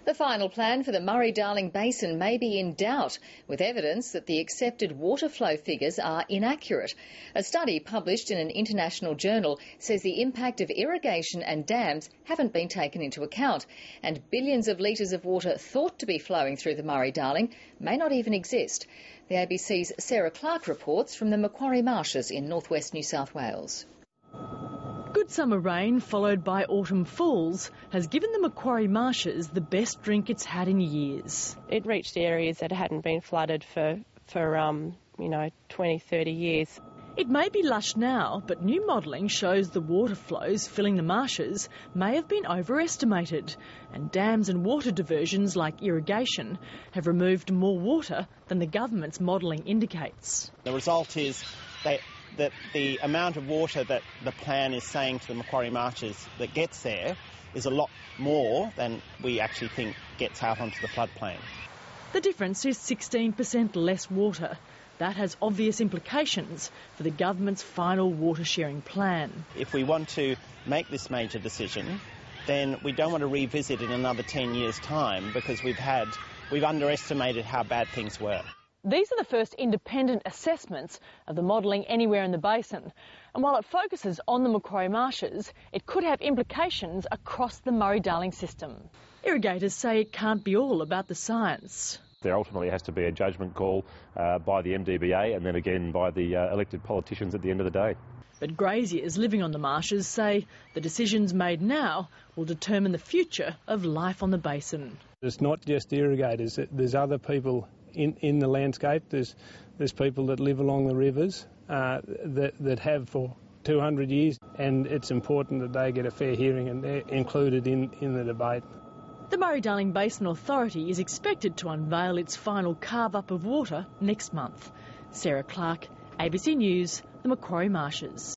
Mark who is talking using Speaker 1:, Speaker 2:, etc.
Speaker 1: The final plan for the Murray-Darling Basin may be in doubt, with evidence that the accepted water flow figures are inaccurate. A study published in an international journal says the impact of irrigation and dams haven't been taken into account, and billions of litres of water thought to be flowing through the Murray-Darling may not even exist. The ABC's Sarah Clark reports from the Macquarie Marshes in northwest New South Wales.
Speaker 2: Good summer rain followed by autumn falls has given the Macquarie Marshes the best drink it's had in years.
Speaker 3: It reached areas that hadn't been flooded for 20, 30 years.
Speaker 2: It may be lush now, but new modelling shows the water flows filling the marshes may have been overestimated, and dams and water diversions like irrigation have removed more water than the government's modelling indicates.
Speaker 4: The result is that the amount of water that the plan is saying to the Macquarie Marshes that gets there is a lot more than we actually think gets out onto the floodplain.
Speaker 2: The difference is 16% less water. That has obvious implications for the government's final water sharing plan.
Speaker 4: If we want to make this major decision, then we don't want to revisit in another 10 years' time because we've underestimated how bad things were.
Speaker 2: These are the first independent assessments of the modelling anywhere in the basin. And while it focuses on the Macquarie Marshes, it could have implications across the Murray-Darling system. Irrigators say it can't be all about the science.
Speaker 5: There ultimately has to be a judgment call by the MDBA and then again by the elected politicians at the end of the day.
Speaker 2: But graziers living on the marshes say the decisions made now will determine the future of life on the basin.
Speaker 6: It's not just irrigators, there's other people in the landscape. There's people that live along the rivers that have for 200 years, and it's important that they get a fair hearing and they're included in the debate.
Speaker 2: The Murray-Darling Basin Authority is expected to unveil its final carve-up of water next month. Sarah Clark, ABC News, the Macquarie Marshes.